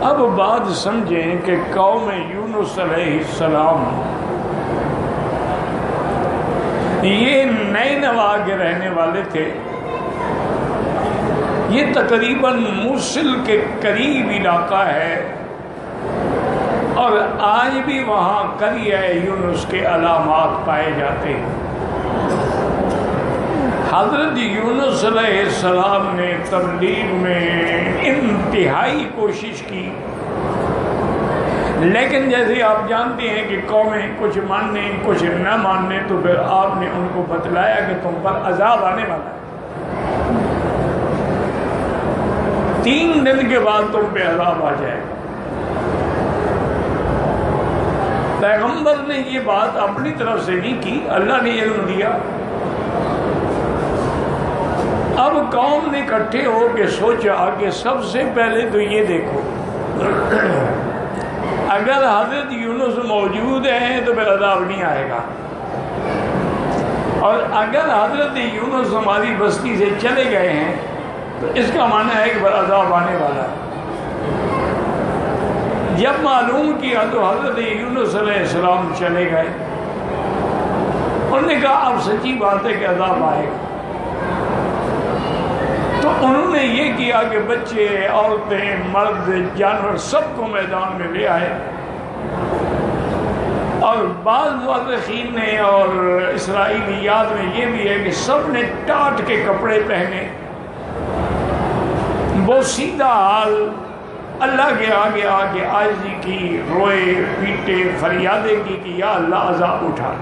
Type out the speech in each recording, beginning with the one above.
اب بات سمجھیں کہ قوم یونس علیہ السلام یہ نینوا کے رہنے والے تھے. یہ تقریباً موصل کے قریب علاقہ ہے اور آج بھی وہاں قریہ یونس کے علامات پائے جاتے ہیں. حضرت یونس علیہ السلام نے تبلیغ میں انتہائی کوشش کی، لیکن جیسے آپ جانتے ہیں کہ قومیں کچھ ماننے کچھ نہ ماننے، تو پھر آپ نے ان کو بتلایا کہ تم پر عذاب آنے والا ہے، 3 دن کے بعد تم پہ عذاب آ جائے گا. پیغمبر نے یہ بات اپنی طرف سے نہیں کی، اللہ نے علم دیا. اب قوم نے اکٹھے ہو کے سوچا کہ سب سے پہلے تو یہ دیکھو، اگر حضرت یونس موجود ہیں تو پھر عذاب نہیں آئے گا، اور اگر حضرت یونس ہماری بستی سے چلے گئے ہیں تو اس کا معنی ہے کہ پھر عذاب آنے والا ہے. جب معلوم کیا تو حضرت یونس علیہ السلام چلے گئے. انہوں نے کہا اب سچی بات ہے کہ عذاب آئے گا. تو انہوں نے یہ کیا کہ بچے، عورتیں، مرد، جانور سب کو میدان میں لے آئے، اور بعض مورخین نے اور اسرائیلیات میں یہ بھی ہے کہ سب نے ٹاٹ کے کپڑے پہنے، وہ سیدھا حال اللہ کے آگے آگے عاجزی کی، روئے پیٹے فریادیں کی کہ یا اللہ عذاب اٹھا.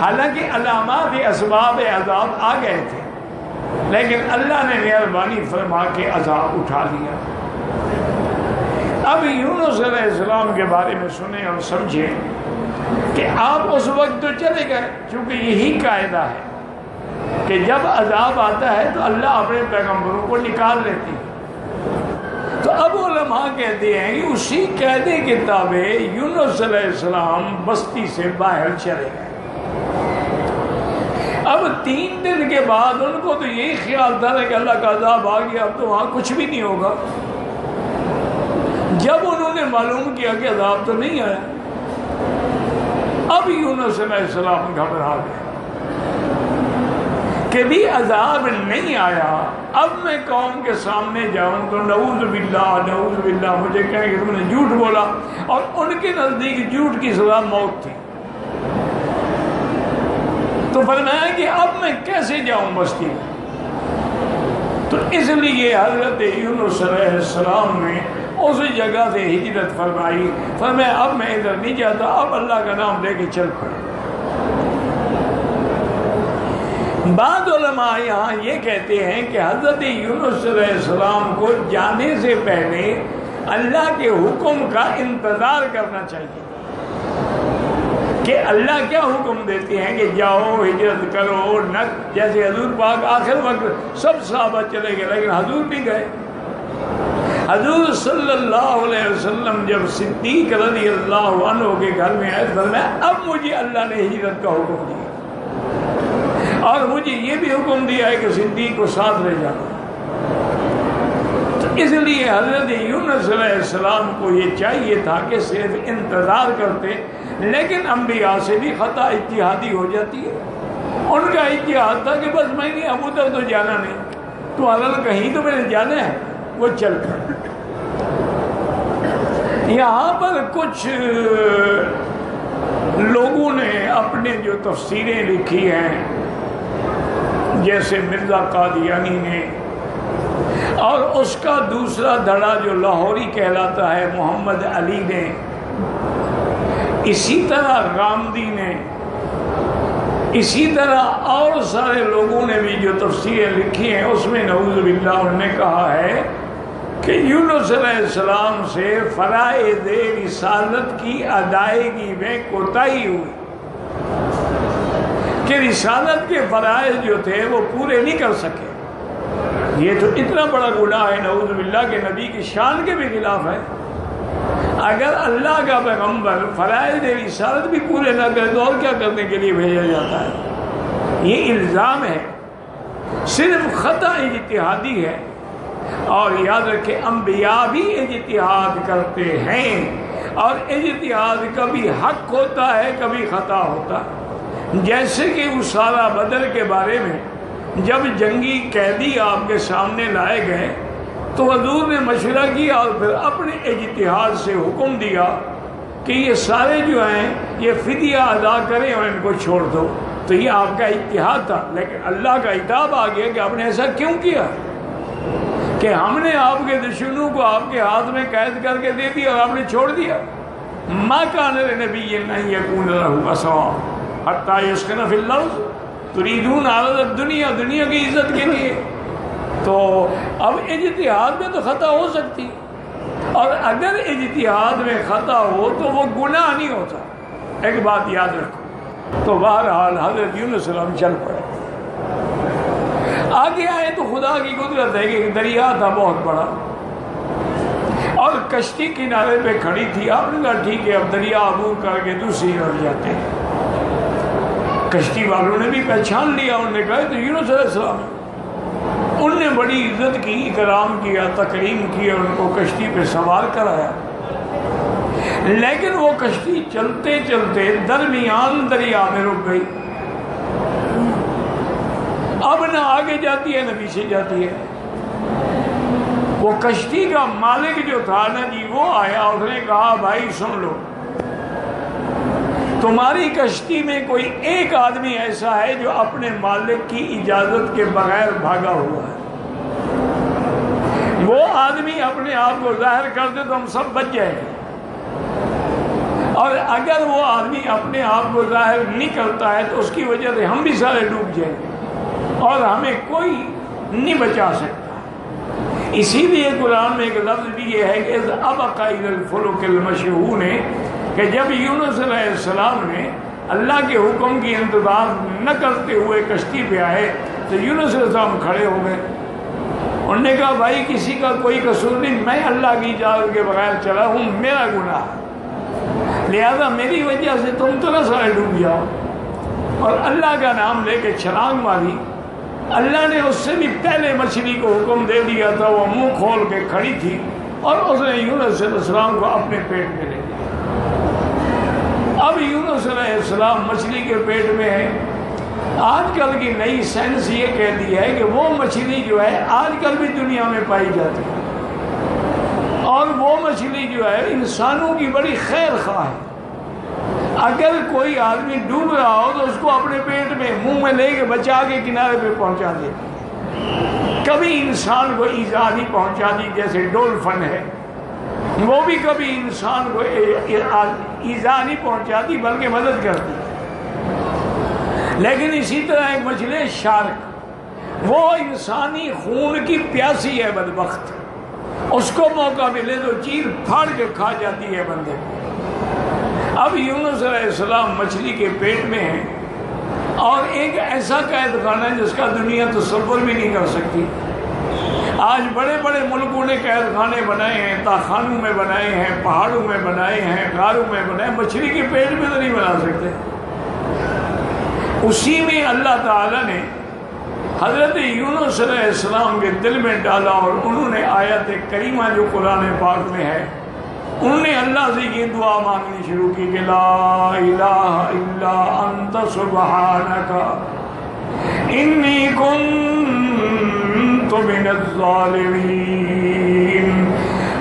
حالانکہ علامات اسباب عذاب آ گئے تھے، لیکن اللہ نے مہربانی فرما کے عذاب اٹھا لیا. اب یونس علیہ السلام کے بارے میں سنیں اور سمجھیں کہ آپ اس وقت تو چلے گئے، چونکہ یہی قاعدہ ہے کہ جب عذاب آتا ہے تو اللہ اپنے پیغمبروں کو نکال لیتی ہے. تو اب علماء کہتے ہیں کہ اسی قاعدے کے تابع یونس علیہ السلام بستی سے باہر چلے گئے. اب 3 دن کے بعد ان کو تو یہی خیال تھا کہ اللہ کا عذاب آ گیا، اب تو وہاں کچھ بھی نہیں ہوگا. جب انہوں نے معلوم کیا کہ عذاب تو نہیں آیا، اب یونس علیہ السلام گھبرا گئے کہ بھی عذاب نہیں آیا، اب میں قوم کے سامنے جاؤں تو نعوذ باللہ مجھے کہیں کہ تم نے جھوٹ بولا، اور ان کے نزدیک جھوٹ کی سزا موت تھی. تو فرمایا کہ اب میں کیسے جاؤں بستی میں. تو اس لیے حضرت یونس علیہ السلام نے اس جگہ سے ہجرت فرمائی. فرمایا اب میں ادھر نہیں جاتا، اب اللہ کا نام لے کے چل پڑے. بعض علماء یہاں یہ کہتے ہیں کہ حضرت یونس علیہ السلام کو جانے سے پہلے اللہ کے حکم کا انتظار کرنا چاہیے کہ اللہ کیا حکم دیتے ہیں کہ جاؤ ہجرت کرو. نہ جیسے حضور پاک آخر وقت سب صحابہ چلے گئے لیکن حضور بھی گئے. حضور صلی اللہ علیہ وسلم جب صدیق رضی اللہ عنہ کے گھر میں آئے فرمایا اب مجھے اللہ نے ہجرت کا حکم دیا، اور مجھے یہ بھی حکم دیا ہے کہ صدیق کو ساتھ لے جانا. تو اس لیے حضرت یونس علیہ السلام کو یہ چاہیے تھا کہ صرف انتظار کرتے، لیکن انبیاء سے بھی خطا اجتہادی ہو جاتی ہے. ان کا اجتہاد تھا کہ بس میں نے ابو ادھر تو جانا نہیں، تو حضرت کہیں تو میں نے جانا ہے، وہ چل کر. یہاں پر کچھ لوگوں نے اپنے جو تفسیریں لکھی ہیں، جیسے مرزا قادیانی نے، اور اس کا دوسرا دھڑا جو لاہوری کہلاتا ہے محمد علی نے، اسی طرح غامدی نے، اسی طرح اور سارے لوگوں نے بھی جو تفسیریں لکھی ہیں، اس میں نعوذ باللہ انہوں نے کہا ہے کہ یونس علیہ السلام سے فرائض رسالت کی ادائیگی میں کوتاہی ہوئی، کہ رسالت کے فرائض جو تھے وہ پورے نہیں کر سکے. یہ تو اتنا بڑا گناہ ہے نعوذ باللہ کہ نبی کی شان کے بھی خلاف ہے. اگر اللہ کا پیغمبر فرائض رسالت بھی پورے نہ کرے تو اور کیا کرنے کے لیے بھیجا جاتا ہے؟ یہ الزام ہے، صرف خطا اجتہادی ہے. اور یاد رکھیں انبیاء بھی اجتہاد کرتے ہیں، اور اجتہاد کبھی حق ہوتا ہے کبھی خطا ہوتا ہے۔ جیسے کہ اسارہ بدر کے بارے میں جب جنگی قیدی آپ کے سامنے لائے گئے تو حضور نے مشورہ کیا اور پھر اپنے اجتہاد سے حکم دیا کہ یہ سارے جو ہیں یہ فدیہ ادا کریں اور ان کو چھوڑ دو۔ تو یہ آپ کا اجتہاد تھا، لیکن اللہ کا عتاب آ گیا کہ آپ نے ایسا کیوں کیا کہ ہم نے آپ کے دشمنوں کو آپ کے ہاتھ میں قید کر کے دے دیا اور آپ نے چھوڑ دیا۔ ما کان لنبی ان یکون لہ اسریٰ حتی یسخن فی الارض تریدون عرض الدنیا، دنیا کی عزت کے لیے۔ تو اب اجتہاد میں تو خطا ہو سکتی، اور اگر اجتہاد میں خطا ہو تو وہ گناہ نہیں ہوتا۔ ایک بات یاد رکھو۔ تو بہرحال حضرت یونس علیہ السلام چل پڑے، آگے آئے تو خدا کی قدرت ہے کہ دریا تھا بہت بڑا اور کشتی کنارے پہ کھڑی تھی۔ آپ نے کہا ٹھیک ہے اب دریا عبور کر کے دوسری طرف جاتے ہیں۔ کشتی والوں نے بھی پہچان لیا، انہوں نے کہا تو یونس علیہ السلام، ان نے بڑی عزت کی، اکرام کیا، تکریم کیا، ان کو کشتی پہ سوار کرایا۔ لیکن وہ کشتی چلتے چلتے درمیان دریا میں رک گئی، اب نہ آگے جاتی ہے نہ پیچھے جاتی ہے۔ وہ کشتی کا مالک جو تھا نا جی، وہ آیا، اس نے کہا بھائی سن لو، تمہاری کشتی میں کوئی ایک آدمی ایسا ہے جو اپنے مالک کی اجازت کے بغیر بھاگا ہوا ہے، وہ آدمی اپنے آپ کو ظاہر کر دے تو ہم سب بچ جائیں گے، اور اگر وہ آدمی اپنے آپ کو ظاہر نہیں کرتا ہے تو اس کی وجہ سے ہم بھی سارے ڈوب جائیں گے اور ہمیں کوئی نہیں بچا سکتا۔ اسی لیے قرآن میں ایک لفظ بھی یہ ہے کہ ابق الی الفلک المشحون، کہ جب یونس علیہ السلام نے اللہ کے حکم کی انتظار نہ کرتے ہوئے کشتی پہ آئے تو یونس علیہ السلام کھڑے ہو گئے۔ انہوں نے کہا بھائی کسی کا کوئی قصور نہیں، میں اللہ کی اجازت کے بغیر چلا ہوں، میرا گناہ ہے، لہذا میری وجہ سے تم تو نہ سارے ڈوب جاؤ۔ اور اللہ کا نام لے کے چھلانگ ماری۔ اللہ نے اس سے بھی پہلے مچھلی کو حکم دے دیا تھا، وہ منہ کھول کے کھڑی تھی اور اس نے یونس علیہ السلام کو اپنے پیٹ میں لے لیا۔ اب یونس علیہ السلام مچھلی کے پیٹ میں ہے۔ آج کل کی نئی سائنس یہ کہتی ہے کہ وہ مچھلی جو ہے آج کل بھی دنیا میں پائی جاتی ہے، اور وہ مچھلی جو ہے انسانوں کی بڑی خیر خواہ ہے۔ اگر کوئی آدمی ڈوب رہا ہو تو اس کو اپنے پیٹ میں منہ میں لے کے بچا کے کنارے پہ پہنچا دیتی، کبھی انسان کو ایذا نہیں پہنچاتی، جیسے ڈولفن ہے وہ بھی کبھی انسان کو ایذا نہیں پہنچاتی بلکہ مدد کرتی۔ لیکن اسی طرح ایک مچھلی ہے شارک، وہ انسانی خون کی پیاسی ہے بدبخت، اس کو موقع ملے تو چیر پھاڑ کے کھا جاتی ہے بندے کو۔ اب یونس علیہ السلام مچھلی کے پیٹ میں ہیں، اور ایک ایسا قید خانہ ہے جس کا دنیا تصور بھی نہیں کر سکتی۔ آج بڑے بڑے ملکوں نے قید خانے بنائے ہیں، تاخانوں میں بنائے ہیں، پہاڑوں میں بنائے ہیں، غاروں میں بنائے ہیں، مچھلی کے پیٹ میں تو نہیں بنا سکتے۔ اسی میں اللہ تعالیٰ نے حضرت یونس علیہ السلام کے دل میں ڈالا، اور انہوں نے آیت کریمہ جو قرآن پاک میں ہے، انہوں نے اللہ سے یہ دعا مانگنی شروع کی کہ لا الہ الا انت سبحانک انی کنت من الظالمین۔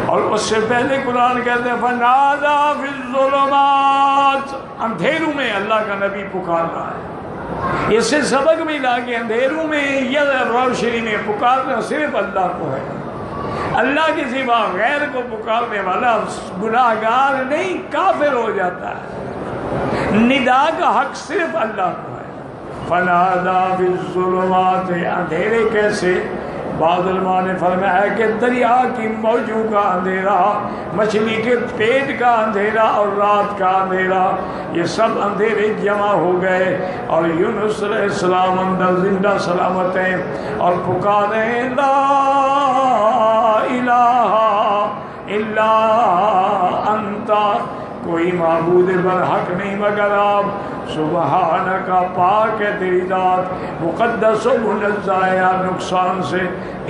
اور اس سے پہلے قرآن کہتے ہیں فنادا فی الظلمات، اندھیروں میں اللہ کا نبی پکار رہا ہے۔ اس سے سبق ملا کہ اندھیروں میں یا روشنی میں پکارنا صرف اللہ کو ہے، اللہ کے سوا غیر کو پکارنے والا گناہگار نہیں، کافر ہو جاتا ہے۔ ندا کا حق صرف اللہ کو ہے۔ فنادا فی الظلمات، اندھیرے کیسے؟ بعض علماء نے فرمایا کہ دریا کی موجوں کا اندھیرا، مچھلی کے پیٹ کا اندھیرا اور رات کا اندھیرا، یہ سب اندھیرے جمع ہو گئے، اور یونس علیہ السلام اندر زندہ سلامت ہیں اور پکاریں لا الہ الا انت کوئی معبود برحق نہیں مگر آپ، سبحانک پاک ہے تیری ذات، مقدس و منزہ ہے ہر نقصان سے،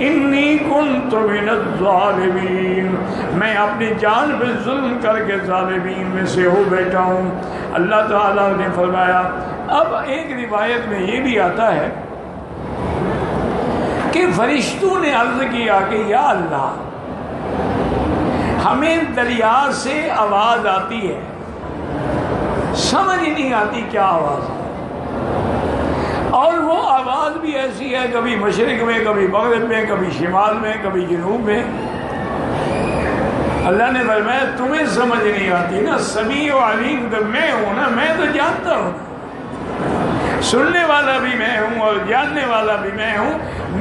انی کنت من الظالمین، میں اپنی جان پہ ظلم کر کے ظالمین میں سے ہو بیٹھا ہوں۔ اللہ تعالیٰ نے فرمایا۔ اب ایک روایت میں یہ بھی آتا ہے کہ فرشتوں نے عرض کیا کہ یا اللہ، ہمیں دریا سے آواز آتی ہے، سمجھ نہیں آتی کیا آواز ہے، اور وہ آواز بھی ایسی ہے کبھی مشرق میں، کبھی مغرب میں، کبھی شمال میں، کبھی جنوب میں۔ اللہ نے فرمایا تمہیں سمجھ نہیں آتی نا، سمیع و علیم تو میں ہوں نا، میں تو جانتا ہوں، سننے والا بھی میں ہوں اور جاننے والا بھی میں ہوں،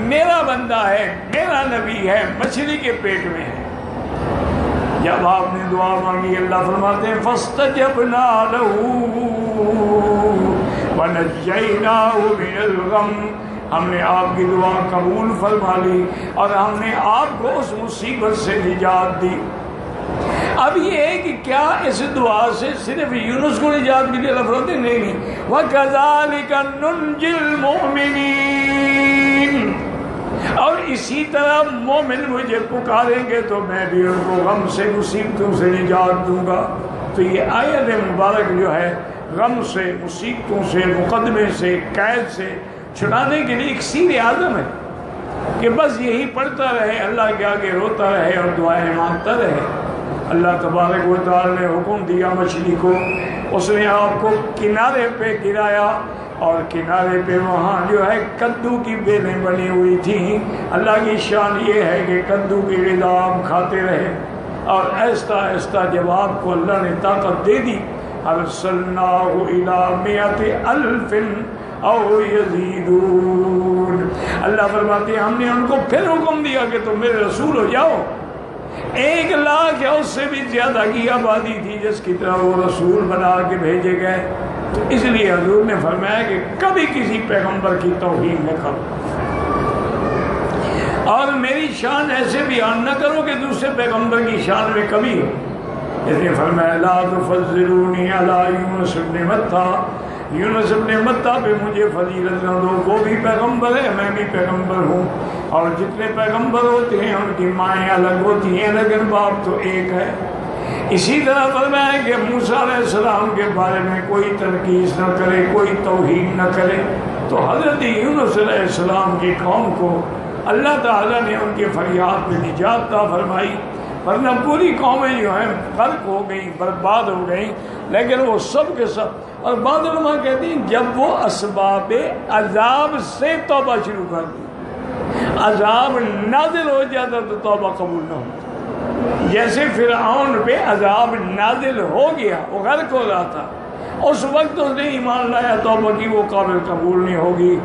میرا بندہ ہے، میرا نبی ہے، مچھلی کے پیٹ میں ہے۔ جب آپ نے دعا مانگی اللہ فرماتے ہیں فَاسْتَجَبْنَا لَهُ وَنَجَّيْنَاهُ مِنَ الْغَمِّ، ہم نے آپ کی دعا قبول فرما لی اور ہم نے آپ کو اس مصیبت سے نجات دی۔ اب یہ ہے کہ کیا اس دعا سے صرف یونس کو نجات ملی؟ اللہ فرماتے ہیں نہیں، وَكَذَلِكَ نُنْجِي الْمُؤْمِنِينَ، اور اسی طرح مومن مجھے پکاریں گے تو میں بھی ان کو غم سے، مصیبتوں سے نجات دوں گا۔ تو یہ آیت مبارک جو ہے غم سے، مصیبتوں سے، مقدمے سے، قید سے چھڑانے کے لیے ایک سیر اعظم ہے کہ بس یہی پڑھتا رہے، اللہ کے آگے روتا رہے اور دعائیں مانگتا رہے۔ اللہ تبارک و تعالی نے حکم دیا مچھلی کو، اس نے آپ کو کنارے پہ گرایا اور کنارے پہ وہاں جو ہے کدو کی بیلیں بنی ہوئی تھیں۔ اللہ کی شان یہ ہے کہ کدو کی غذا آپ کھاتے رہے، اور آہستہ آہستہ جب آپ کو اللہ نے طاقت دے دی، ارسلناہ الی مئۃ الف او یزیدون، اللہ فرماتے ہیں ہم نے ان کو پھر حکم دیا کہ تم میرے رسول ہو جاؤ۔ 1,00,000 یا اس سے بھی زیادہ کی آبادی تھی جس کی طرح وہ رسول بنا کے بھیجے گئے، تو اس لیے حضور نے فرمایا کہ کبھی کسی پیغمبر کی توہین نہ کرو، اور میری شان ایسے بیان نہ کرو کہ دوسرے پیغمبر کی شان میں کمی ہو۔ اس نے فرمایا لا تفضلونی علی یونس بن متى، یونس بن متى پہ مجھے فضیلت نہ دو، وہ بھی پیغمبر ہے، میں بھی پیغمبر ہوں، اور جتنے پیغمبر ہوتے ہیں ان کی مائیں الگ ہوتی ہیں لیکن باپ تو ایک ہے۔ اسی طرح فرمایا کہ موسیٰ علیہ السلام کے بارے میں کوئی تنقیص نہ کرے، کوئی توہین نہ کرے۔ تو حضرت یونس علیہ السلام کی قوم کو اللہ تعالیٰ نے ان کے فریاد میں نجات عطا فرمائی، ورنہ پوری قومیں جو ہیں غرق ہو گئیں، برباد ہو گئیں، لیکن وہ سب کے سب۔ اور بعض علماء کہتے ہیں جب وہ اسباب عذاب سے توبہ شروع کر دی، عذاب نازل ہو جاتا تو توبہ قبول نہ ہوتی۔ جیسے فرعون پہ عذاب نازل ہو گیا، وہ غرق ہو رہا تھا، اس وقت اس نے ایمان لایا، توبہ کی، وہ قابل قبول نہیں ہوگی۔